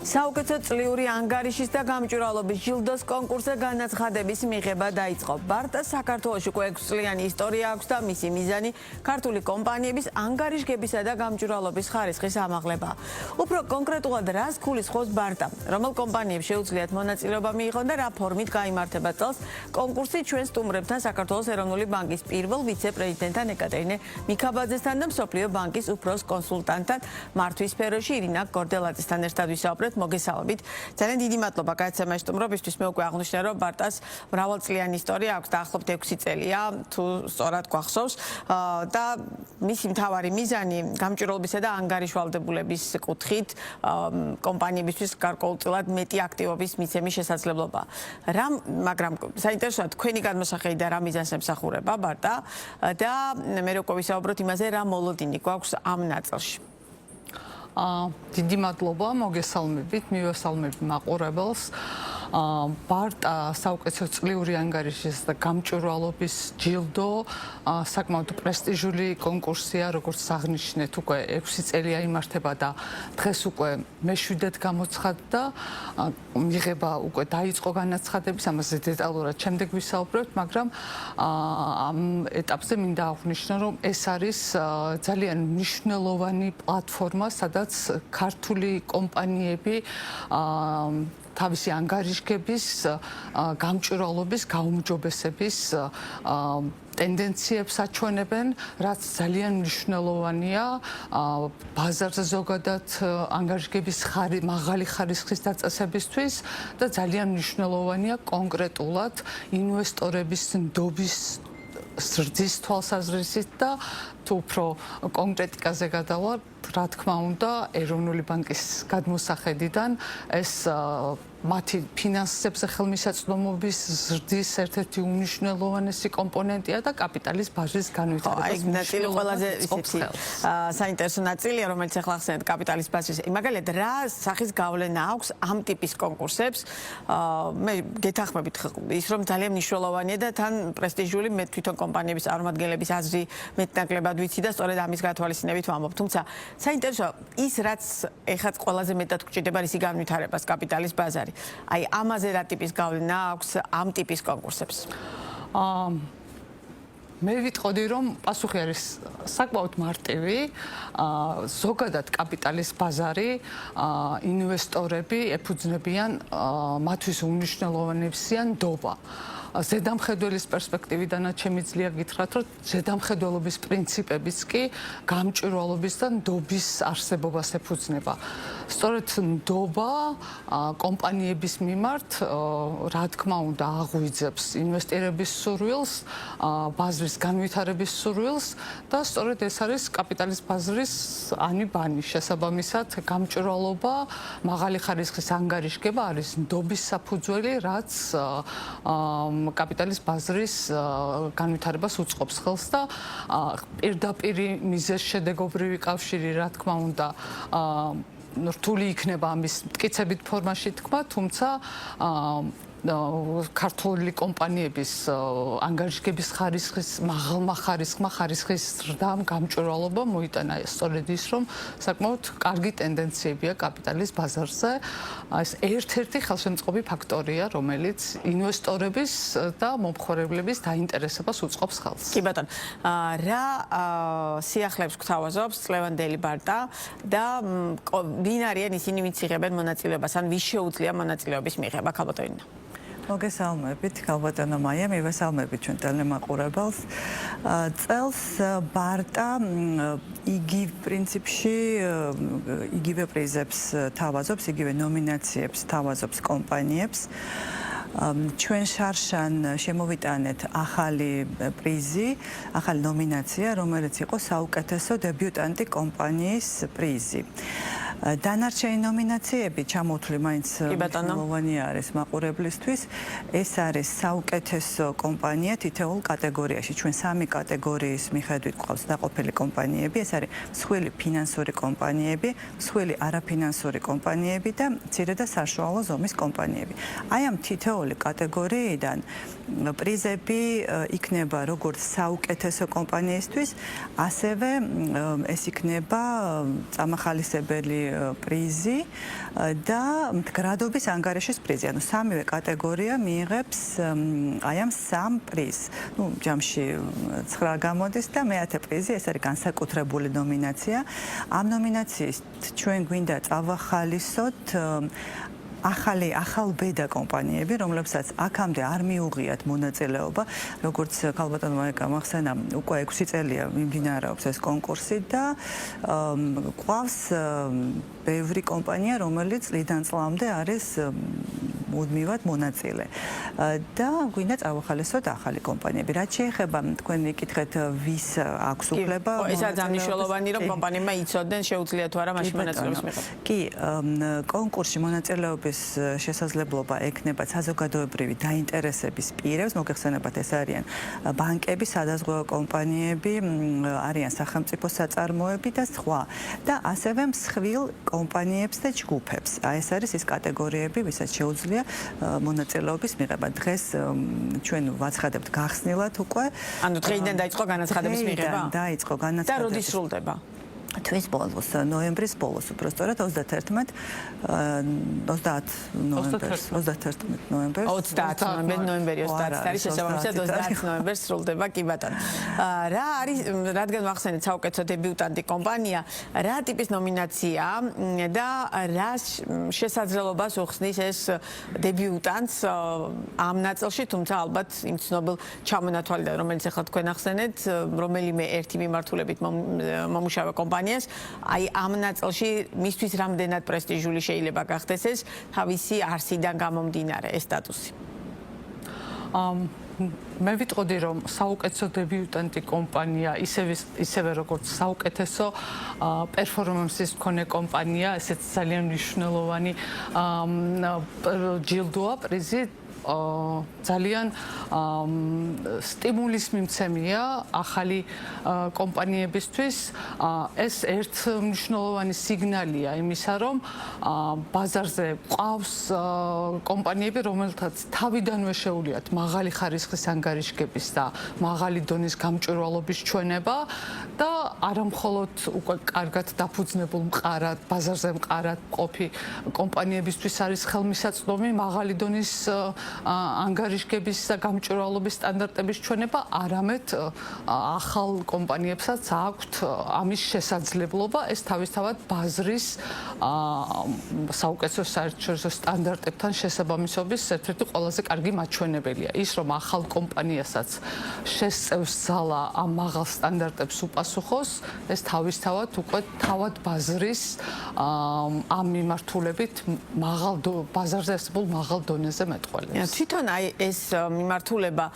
საუკეთესო წლიური ანგარიშის და გამჭვირვალობის ჯილდოს კონკურსზე განაცხადების მიღება დაიწყო. ბარტას საქართველოში უკვე 6 წლიანი ისტორია აქვს და მისი მიზანი ქართული კომპანიების ანგარიშგებისა და გამჭვირვალობის ხარისხის ამაღლებაა. უფრო კონკრეტულად რას გულისხმობს ბარტა, რომელ კომპანიებს შეუძლიათ მონაწილეობა მიიღონ და რა ფორმით გაიმართება წელს კონკურსი ჩვენ სტუმრებთან საქართველოს ეროვნული ბანკის პირველ ვიცე-პრეზიდენტთან ეკატერინე მიქაბაძესთან და მსოფლიო ბანკის უფროს კონსულტანტთან მართვის სფეროში ირინა გორდელაძესთან ერთად ვისაუბრეთ. მოგესალმებით. ძალიან დიდი მადლობა გადაცემაში სტუმრობისთვის. მე უკვე აღნიშნე, რომ ბარტას მრავალწლიანი ისტორია აქვს, დაახლოებით 6 წელია, თუ სწორად გვახსოვს. და მისი მთავარი მიზანი გამჭვირვალობისა და ანგარიშვალდებულების კუთხით კომპანიებისთვის გარკვეულწილად მეტი აქტივობის მიცემის შესაძლებლობაა. მაგრამ საინტერესოა თქვენი გადმოსახედი და რა მიზანს ემსახურება ბარტა და მე უკვე ვისაუბროთ იმაზე, რა მოლოდინი გვაქვს ამ ნაწილში. დიდი მადლობა, მოგესალმებით, მივესალმებ მაყურებელს. ბარტა საუკეთესო წლიური ანგარიშის და გამჭვირვალობის ჯილდო საკმაოდ პრესტიჟული კონკურსია, როგორც აღნიშნეთ, უკვე 6 წელია იმართება და დღეს უკვე მე-7-ად გამოცხადდა. მიღება უკვე დაიწყო განაცხადების, ამაზე დეტალურად შემდეგ ვისაუბრებთ, მაგრამ ამ ეტაპზე მინდა აღვნიშნო, რომ ეს არის ძალიან მნიშვნელოვანი პლატფორმა, სადაც ქართული კომპანიები თავისი ანგარიშგების, გამჭვირვალობის, გაუმჯობესების ტენდენციებს აჩვენებენ, რაც ძალიან მნიშვნელოვანია ბაზარზე ზოგადად ანგარიშგების მაღალი ხარისხის დაწესებისთვის და ძალიან მნიშვნელოვანია კონკრეტულად ინვესტორების ნდობის ზრდის თვალსაზრისით და თუ უფრო კონკრეტიკაზე გადავალ, რა თქმა უნდა, ეროვნული ბანკის გადმოსახედიდან ეს მათი ფინანსებზე ხელმისაწვდომობის ზრდის ერთ-ერთი უმნიშვნელოვანესი კომპონენტია და კაპიტალის ბაზრის განვითარებას. ნაწილი ყველაზე საინტერესო ნაწილია, რომელიც ახლა ახსენეთ კაპიტალის ბაზრის. მაგალითად, რა სახის გავლენა აქვს ამ ტიპის კონკურსებს? მე გეთანხმებით ის, რომ ძალიან მნიშვნელოვანია და თან პრესტიჟული მე თვითონ კომპანიების წარმომადგენლების აზრი მეტნაკლებად ვიცი და სწორედ ამის გათვალისწინებით ვამბობ. თუმცა საინტერესოა ის, რაც ეხლა ყველაზე მეტად გვჭირდება რისი განვითარებას კაპიტალის ბაზარი. აი ამაზე რა ტიპის გავლენა აქვს ამ ტიპის კონკურსებს? მე ვიტყოდი, რომ პასუხი არის საკმაოდ მარტივი. ზოგადად კაპიტალის ბაზარი, ინვესტორები ეფუძნებიან მათთვის უმნიშვნელოვანესია ნდობა. ზედამხედველის პერსპექტივიდანაც შემიძლია გითხრათ, რომ ზედამხედველობის პრინციპებიც კი გამჭვირვალობის და ნდობის არსებობას ეფუძნება. სწორედ ნდობა კომპანიების მიმართ, რა თქმა უნდა, აღვიძებს ინვესტირების სურვილს, ბაზრის განვითარების სურვილს და სწორედ ეს არის კაპიტალის ბაზრის ანიბანი. შესაბამისად, გამჭვირვალობა, მაღალი ხარისხის ანგარიშგება არის ნდობის საფუძველი, რაც კაპიტალის ბაზრის განვითარებას უწყობს ხელს და პირდაპირ მიზეზ-შედეგობრივი კავშირი, რა თქმა უნდა, რთული იქნება ამის მტკიცებით ფორმაში თქვა, თუმცა ქართული კომპანიების ანგარიშგების ხარისხის მაღალმა ხარისხის ზრდამ გამჭვირვალობა მოიტანა სწორედ ის, რომ საკმაოდ კარგი ტენდენციებია კაპიტალის ბაზარზე. ეს ერთ-ერთი ხელშემწყობი ფაქტორია, რომელიც ინვესტორების და მომხმარებლების დაინტერესებას უწყობს ხელს. კი ბატონო, რა სიახლეებს გთავაზობს წლევანდელი ბარტა და ვინ არიან ისინი, ვინც იღებენ მონაწილეობას, ან ვის შეუძლია მონაწილეობის მიღება? ქალბატონო. მოგესალმებით, ქალბატონო მაია, მივესალმებით ჩვენ ტელემაყურებელს. წელს ბარტა პრინციპში იგივე პრიზებს თავაზობს, იგივე ნომინაციებს თავაზობს კომპანიებს. ჩვენ შარშან შემოვიტანეთ ახალი პრიზი, ახალი ნომინაცია, რომელიც იყო საუკეთესო დებიუტანტი კომპანიის პრიზი. დანარჩენი ნომინაციები ჩამოთვლი მაინც მნიშვნელოვანი არის მაყურებლისთვის. ეს არის საუკეთესო კომპანია თითოეულ კატეგორიაში. ჩვენ 3 კატეგორიის მიხედვით გვყავს დაყოფილი კომპანიები. ეს არის მსხვილი ფინანსური კომპანიები, მსხვილი არაფინანსური კომპანიები და მცირე და საშუალო ზომის კომპანიები. აი ამ თითოეული კატეგორიიდან პრიზები იქნება როგორც საუკეთესო კომპანიისთვის, ასევე ეს იქნება წამახალისებელი პრიზი და მდგრადობის ანგარიშის პრიზი. ანუ სამივე კატეგორია მიიღებს აი ამ სამ პრიზს. ნუ ჯამში 9 გამოდის და მეათე პრიზი ეს არის განსაკუთრებული ნომინაცია. ამ ნომინაციის ჩვენ გვინდა წავახალისოთ ახალბედა კომპანიები, რომლებსაც აქამდე არ მიუღიათ მონაწილეობა, როგორც ქალბატონმა გამახსენა, უკვე 6 წელია მიმდინარეობს ეს კონკურსი და ყავს ბევრი კომპანია, რომელიც წლიდან წლამდე არის მუდმივად მონაწილე. და გვინდა წავახალისოთ ახალი კომპანიები. რაც შეეხება თქვენ იკითხეთ, ვის აქვს უფლება? ესაც ამნიშნულოვანი, რომ კომპანიებმა იცოდნენ, შეუძლია თუ არა მაშინ მონაწილეობის მიღება. კი, კონკურსში მონაწილეობის შესაძლებლობა ექნება საზოგადოებრივი დაინტერესების პირებს, მოგეხსენებათ, ეს არიან ბანკები, სადაზღვევო კომპანიები, არიან სახელმწიფო საწარმოები და სხვა. და ასევე მსხვილ კომპანიებს და ჯგუფებს. ეს არის ის კატეგორიები, ვისაც შეუძლია მონაწილეობის მიღება. დღეს ჩვენ ვაცხადებთ გახსნილად უკვე. ანუ დღეიდან დაიწყო განაცხადების მიღება? დაიწყო განაცხადების. და როდის სრულდება? თვის ბოლოს, ნოემბრის ბოლოს, უბრალოდ 31 ნოემბერს 30 ნოემბერი 30 არის შესაბამისად 30 ნოემბერს სრულდება კი ბატონო. რა არის, რადგან ვახსენეთ საუკეთესო დებიუტანტი კომპანია, რა ტიპის ნომინაცია და რა შესაძლებლობას უხსნის ეს დებიუტანტს ამ ნაწილში, თუმცა ალბათ იმ ცნობილ ჩამონათვალიდან, რომელიც ახლა თქვენ ახსენეთ, რომელიმე ერთი მიმართულებით მომუშავე კომპანია აი ამ ნაწილში მისთვის რამდენად პრესტიჟული შეიძლება გახდეს ეს თავისი არსიდან გამომდინარე ეს სტატუსი. მე ვიტყოდი რომ საუკეთესო დებიუტანტი კომპანია ისევე როგორც საუკეთესო პერფორმანსის მქონე კომპანია, ესეც ძალიან მნიშვნელოვანი ჯილდოა, პრიზი ძალიან სტიმულის მიმცემია ახალი კომპანიებისთვის. ეს ერთ მნიშვნელოვანი სიგნალია იმისა, რომ ბაზარზე ყავს კომპანიები, რომელთაც თავიდანვე შეუძლიათ მაღალი ხარისხის ანგარიშგების და მაღალი დონის გამჭვირვალობის ჩვენება და არა მხოლოდ უკვე კარგად დაფუძნებულ მყარად, ბაზარზე მყარად ყოფი კომპანიებისთვის არის ხელმისაწვდომი მაღალი დონის ანგარიშგების და გამჭვირვალობის სტანდარტების ჩვენება, არამედ ახალ კომპანიებსაც აქვთ ამის შესაძლებლობა. ეს თავისთავად ბაზრის საუკეთესო საერთაშორისო სტანდარტებთან შესაბამისობის ერთ-ერთი ყველაზე კარგი მაჩვენებელია. ის რომ ახალ კომპანიასაც შესწევს ძალა ამ მაღალ სტანდარტებს უპასუხოს, ეს თავისთავად უკვე თავად ბაზრის ამ მიმართულებით ბაზარზე არსებულ მაღალ დონეზე მეტყველებს. თვითონ აი ეს მიმართულება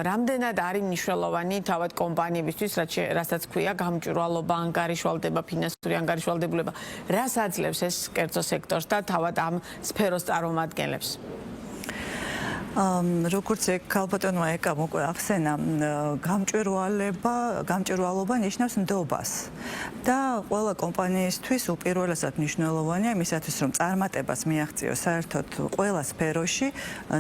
რამდენად არის მნიშვნელოვანი თავად კომპანიებისთვის, რასაც ქვია გამჭვირვალობა, ანგარიშვალდება, ფინანსური ანგარიშვალდებულება. რას აძლევს ეს კერძო სექტორს და თავად ამ სფეროს წარმომადგენლებს? როგორც ქალბატონმა ეკამ უკვე ახსენა, გამჭვირვალობა ნიშნავს ნდობას და ყველა კომპანიისთვის უპირველესად მნიშვნელოვანია იმისათვის, რომ წარმატებას მიაღწიოს საერთოდ ყველა სფეროში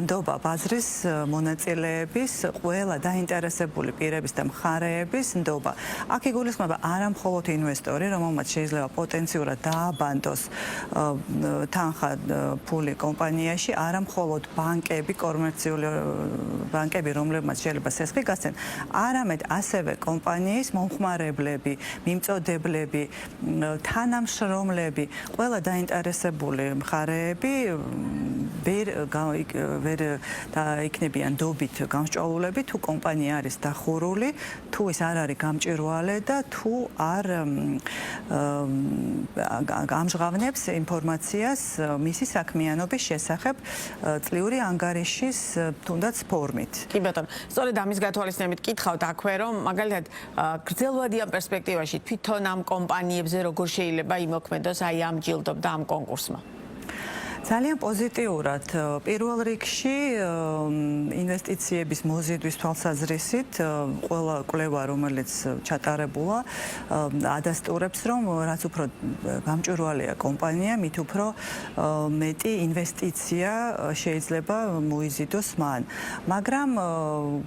ნდობა ბაზრის მონაწილეების, ყველა დაინტერესებული პირების და მხარეების ნდობა. აქ იგულისხმება არა მხოლოდ ინვესტორი, რომელმაც შეიძლება პოტენციურად დააბანდოს თანხა ფული კომპანიაში, არა მხოლოდ ბანკები, ბანკები, რომლებმაც შეიძლება სესხი გასცენ, არამედ ასევე კომპანიის მომხმარებლები, მიმწოდებლები, თანამშრომლები, ყველა დაინტერესებული მხარეები ვერ იქნებიან ნდობით გამსჭვალულები, თუ კომპანია არის დახურული, თუ ის არ არის გამჭვირვალე და თუ არ ამჟღავნებს ინფორმაციას მისი საქმიანობის შესახებ წლიური ანგარიშის თუნდაც ფორმით. კი ბატონო, სწორედ ამის გათვალისწინებით კითხავთ აქვე, რომ მაგალითად გრძელვადიან პერსპექტივაში თვითონ ამ კომპანიებზე როგორ შეიძლება იმოქმედოს აი ამ ჯილდომ და ამ კონკურსმა. ძალიან პოზიტიურად. პირველ რიგში ინვესტიციების მოზიდვის თვალსაზრისით ყველა კვლევა, რომელიც ჩატარებულა, ადასტურებს, რომ რაც უფრო გამჭვირვალეა კომპანია, მით უფრო მეტი ინვესტიცია შეიძლება მოიზიდოს მან. მაგრამ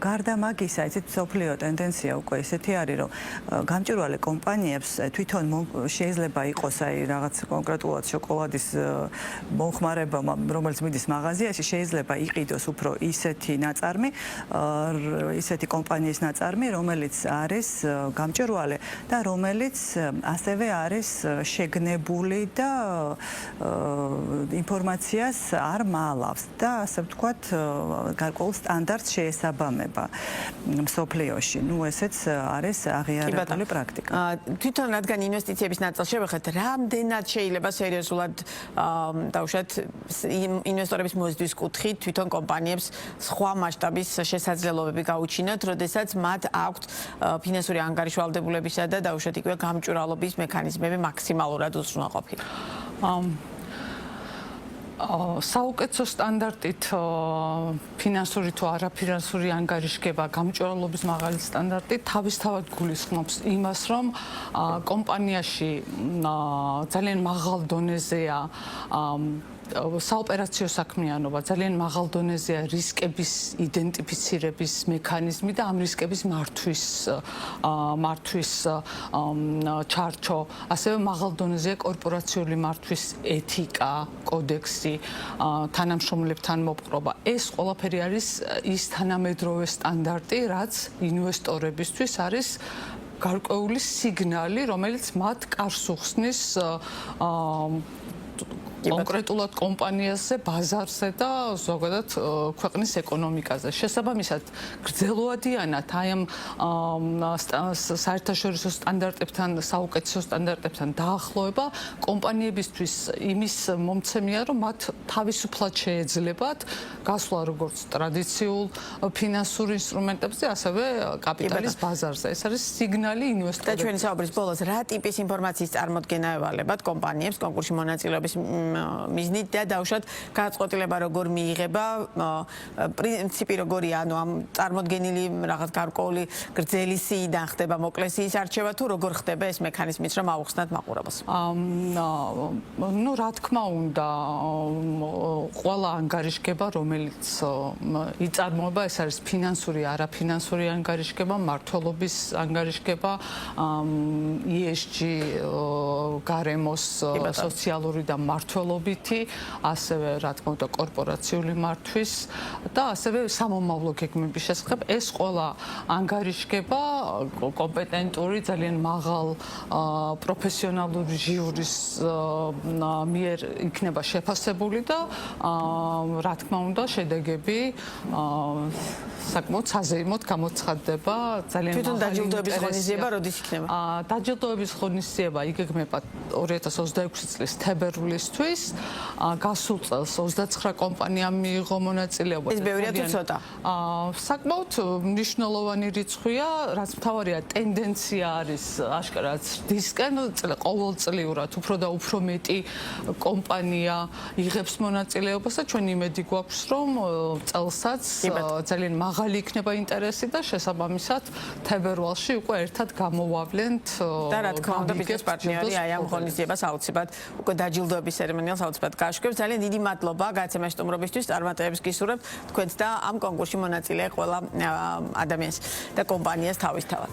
გარდა მაგისა, იცით, მსოფლიო ტენდენცია უკვე ესეთი არის, რომ გამჭვირვალე კომპანიებს თვითონ შეიძლება იყოს აი რაღაც კონკრეტულად შოკოლადის მომხმარება, რომელიც მიდის მაღაზიაში, შეიძლება იყიდოს უფრო ისეთი ნაწარმი, ისეთი კომპანიის ნაწარმი, რომელიც არის გამჭვირვალე და რომელიც ასევე არის შეგნებული და ინფორმაციას არ მალავს და ასე ვთქვათ, გარკვეულ სტანდარტს შეესაბამება მსოფლიოში. ნუ ესეც არის აღიარებული პრაქტიკა. თვითონ რადგან ინვესტიციების ნაწილს შევეხეთ, რამდენად შეიძლება სერიოზულად დავუშვათ ინვესტორების მოზიდვის კუთხით თვითონ კომპანიებს სხვა მასშტაბის შესაძლებლობები გაუჩინათ, როდესაც მათ აქვთ ფინანსური ანგარიშვალდებულებისა და დავუშვათ იქვე გამჭვირვალობის მექანიზმები მაქსიმალურად უზრუნველყოფილი. საუკეთესო სტანდარტით ფინანსური თუ არაფინანსური ანგარიშგება, გამჭვირვალობის მაღალი სტანდარტი თავისთავად გულისხმობს იმას, რომ კომპანიაში ძალიან მაღალ დონეზეა საოპერაციო საქმიანობა, ძალიან მაღალ დონეზეა რისკების იდენტიფიცირების მექანიზმი და ამ რისკების მართვის ჩარჩო, ასევე მაღალ დონეზეა კორპორაციული მართვის ეთიკა, კოდექსი, თანამშრომლებთან მოპყრობა. ეს ყველაფერი არის ის თანამედროვე სტანდარტი, რაც ინვესტორებისთვის არის გარკვეული სიგნალი, რომელიც მათ კარს უხსნის კონკრეტულად კომპანიაზე, ბაზარზე და ზოგადად ქვეყნის ეკონომიკაზე. შესაბამისად, გრძელვადიანად აი ამ საერთაშორისო სტანდარტებთან, საუკეთესო სტანდარტებთან დაახლოება კომპანიებისთვის იმის მომცემია, რომ მათ თავისუფლად შეეძლებათ გასვლა როგორც ტრადიციულ ფინანსურ ინსტრუმენტებზე, ასევე კაპიტალის ბაზარზე. ეს არის სიგნალი ინვესტორებს. და ჩვენი საუბრის ბოლოს რა ტიპის ინფორმაციის წარმოდგენა ევალებათ კომპანიებს კონკურსში მონაწილეობის მიზნით და დავუშვათ გადაწყვეტილება როგორ მიიღება, პრინციპი როგორია, ანუ ამ წარმოდგენილი რაღაც გარკვეული გრძელი სიიდან ხდება მოკლე სიის არჩევა თუ როგორ ხდება ეს მექანიზმიც, რომ აუხსნათ მაყურებელს? ნუ რა თქმა უნდა, ყველა ანგარიშგება, რომელიც იწარმოება, ეს არის ფინანსური, არაფინანსური ანგარიშგება, მმართველობის ანგარიშგება, ESG გარემოს სოციალური და მმართველობითი, ასევე რა თქმა უნდა კორპორაციული მართვის და ასევე სამომავლო გეგმების შესახებ. ეს ყველა ანგარიშგება კომპეტენტური, ძალიან მაღალ პროფესიონალური ჟიურის მიერ იქნება შეფასებული და რა თქმა უნდა შედეგები საკმაოდ საზეიმოდ გამოცხადდება. ძალიან თვითონ დაჯილდოების ღონისძიება როდის იქნება? დაჯილდოების ღონისძიება იგეგმება 2026 წლის თებერვლისთვის. გასულ წელს 29 კომპანიამ მიიღო მონაწილეობა. ეს ბევრია თუ ცოტა? საკმაოდ მნიშვნელოვანი რიცხვია, რაც მთავარია ტენდენცია არის აშკარად ზრდისკენ, ყოველწლიურად უფრო და უფრო მეტი კომპანია იღებს მონაწილეობას და ჩვენ იმედი გვაქვს, რომ წელსაც ძალიან მაღალი იქნება ინტერესი და შესაბამისად თებერვალში უკვე ერთად გამოვავლენთ და რა თქმა უნდა ბიზნეს პარტნიორი აი ამ ღონისძიებას აუცილებლად უკვე დაჯილდოების ცერემონიალს აუცილებლად გააშვებს. ძალიან დიდი მადლობა გადაცემაში სტუმრობისთვის, წარმატებებს გისურვებთ თქვენს და ამ კონკურსში მონაწილე ყველა ადამიანს და კომპანიას თავისთავად.